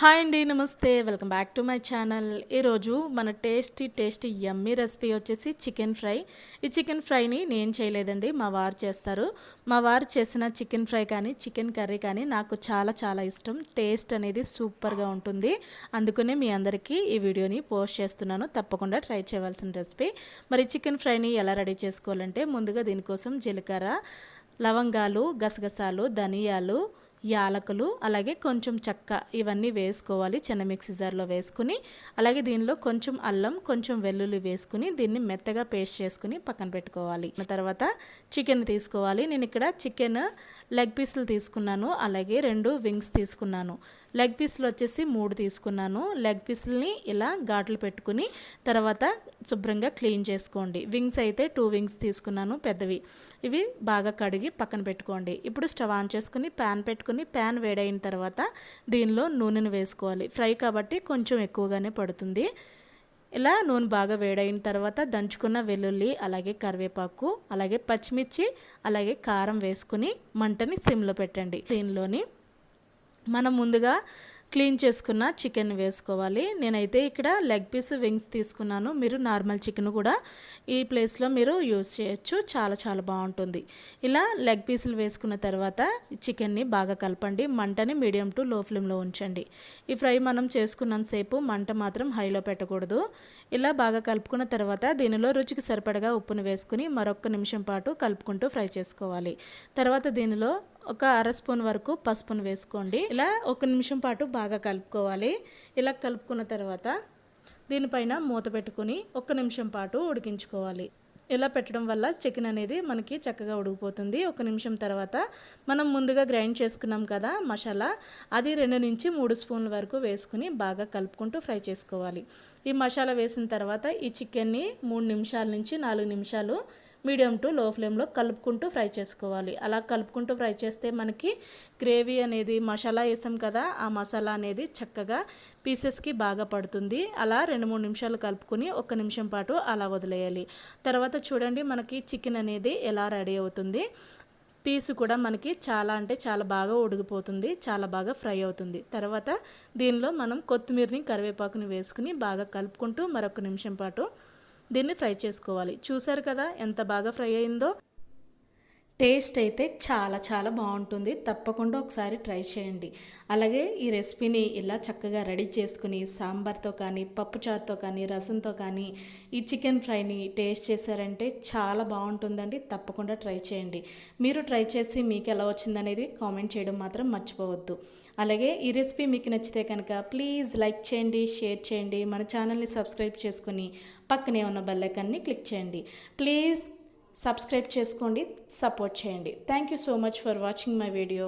Hi అండి, నమస్తే. Welcome back to my channel. ఈరోజు మన టేస్టీ యమ్మీ రెసిపీ వచ్చేసి చికెన్ ఫ్రై. ఈ చికెన్ ఫ్రైని నేను చేయలేదండి, మా వారు చేస్తారు. మా వారు చేసిన చికెన్ ఫ్రై కానీ చికెన్ కర్రీ కానీ నాకు చాలా ఇష్టం. టేస్ట్ అనేది సూపర్గా ఉంటుంది. అందుకనే మీ అందరికీ ఈ వీడియోని పోస్ట్ చేస్తున్నాను. తప్పకుండా ట్రై చేయవలసిన రెసిపీ. మరి చికెన్ ఫ్రైని ఎలా రెడీ చేసుకోవాలంటే ముందుగా దీనికోసం జీలకర్ర, లవంగాలు, గసగసాలు, ధనియాలు, యాలకులు, అలాగే కొంచెం చెక్క ఇవన్నీ వేసుకోవాలి. చిన్న మిక్సీ జార్లో వేసుకుని, అలాగే దీనిలో కొంచెం అల్లం, కొంచెం వెల్లుల్లి వేసుకుని దీన్ని మెత్తగా పేస్ట్ చేసుకుని పక్కన పెట్టుకోవాలి. తర్వాత చికెన్ తీసుకోవాలి. నేను ఇక్కడ చికెన్ లెగ్ పీసులు తీసుకున్నాను, అలాగే 2 వింగ్స్ తీసుకున్నాను. లెగ్ పీసులు వచ్చేసి 3 తీసుకున్నాను. లెగ్ పీసులని ఇలా ఘాట్లు పెట్టుకుని తర్వాత శుభ్రంగా క్లీన్ చేసుకోండి. వింగ్స్ అయితే 2 వింగ్స్ తీసుకున్నాను, పెద్దవి. ఇవి బాగా కడిగి పక్కన పెట్టుకోండి. ఇప్పుడు స్టవ్ ఆన్ చేసుకుని ప్యాన్ పెట్టుకుని, ప్యాన్ వేడైన తర్వాత దీనిలో నూనెను వేసుకోవాలి. ఫ్రై కాబట్టి కొంచెం ఎక్కువగానే పడుతుంది. ఇలా నూనె బాగా వేడైన తర్వాత దంచుకున్న వెల్లుల్లి, అలాగే కరివేపాకు, అలాగే పచ్చిమిర్చి, అలాగే కారం వేసుకుని మంటని సిమ్లో పెట్టండి. దీనిలోని మనం ముందుగా క్లీన్ చేసుకున్న చికెన్ వేసుకోవాలి. నేనైతే ఇక్కడ లెగ్ పీస్ వింగ్స్ తీసుకున్నాను. మీరు నార్మల్ చికెన్ కూడా ఈ ప్లేస్లో మీరు యూజ్ చేయొచ్చు. చాలా బాగుంటుంది. ఇలా లెగ్ పీసులు వేసుకున్న తర్వాత చికెన్ని బాగా కలపండి. మంటని మీడియం టు లో ఫ్లేమ్లో ఉంచండి. ఈ ఫ్రై మనం చేసుకున్నంతసేపు మంట మాత్రం హైలో పెట్టకూడదు. ఇలా బాగా కలుపుకున్న తర్వాత దీనిలో రుచికి సరిపడగా ఉప్పును వేసుకుని మరొక నిమిషం పాటు కలుపుకుంటూ ఫ్రై చేసుకోవాలి. తర్వాత దీనిలో ఒక అర స్పూన్ వరకు పసుపును వేసుకోండి. ఇలా 1 నిమిషం పాటు బాగా కలుపుకోవాలి. ఇలా కలుపుకున్న తర్వాత దీనిపైన మూత పెట్టుకుని 1 నిమిషం పాటు ఉడికించుకోవాలి. ఇలా పెట్టడం వల్ల చికెన్ అనేది మనకి చక్కగా ఉడికిపోతుంది. 1 నిమిషం తర్వాత మనం ముందుగా గ్రైండ్ చేసుకున్నాం కదా మసాలా, అది 2 నుంచి 3 స్పూన్ల వరకు వేసుకుని బాగా కలుపుకుంటూ ఫ్రై చేసుకోవాలి. ఈ మసాలా వేసిన తర్వాత ఈ చికెన్ని 3 నిమిషాల నుంచి 4 నిమిషాలు మీడియం టు లో ఫ్లేమ్లో కలుపుకుంటూ ఫ్రై చేసుకోవాలి. అలా కలుపుకుంటూ ఫ్రై చేస్తే మనకి గ్రేవీ అనేది, మసాలా వేసాం కదా, ఆ మసాలా అనేది చక్కగా పీసెస్కి బాగా పడుతుంది. అలా 2-3 నిమిషాలు కలుపుకొని 1 నిమిషం పాటు అలా వదిలేయాలి. తర్వాత చూడండి మనకి చికెన్ అనేది ఎలా రెడీ అవుతుంది. పీసు కూడా మనకి చాలా బాగా ఉడికిపోతుంది, చాలా బాగా ఫ్రై అవుతుంది. తర్వాత దీనిలో మనం కొత్తిమీరని, కరివేపాకుని వేసుకుని బాగా కలుపుకుంటూ మరొక నిమిషం పాటు దీన్ని ఫ్రై చేసుకోవాలి. చూసారు కదా ఎంత బాగా ఫ్రై అయిందో. టేస్ట్ అయితే చాలా బాగుంటుంది. తప్పకుండా ఒకసారి ట్రై చేయండి. అలాగే ఈ రెసిపీని ఇలా చక్కగా రెడీ చేసుకుని సాంబార్తో కానీ, పప్పుచారుతో కానీ, రసంతో కానీ ఈ చికెన్ ఫ్రైని టేస్ట్ చేశారంటే చాలా బాగుంటుందండి. తప్పకుండా ట్రై చేయండి. మీరు ట్రై చేసి మీకు ఎలా వచ్చిందనేది కామెంట్ చేయడం మాత్రం మర్చిపోవద్దు. అలాగే ఈ రెసిపీ మీకు నచ్చితే కనుక ప్లీజ్ లైక్ చేయండి, షేర్ చేయండి. మన ఛానల్ని సబ్స్క్రైబ్ చేసుకుని పక్కనే ఉన్న బెల్ ఐకాన్ని క్లిక్ చేయండి. ప్లీజ్ సబ్స్క్రైబ్ చేసుకోండి, సపోర్ట్ చేయండి. Thank you so much for watching my video.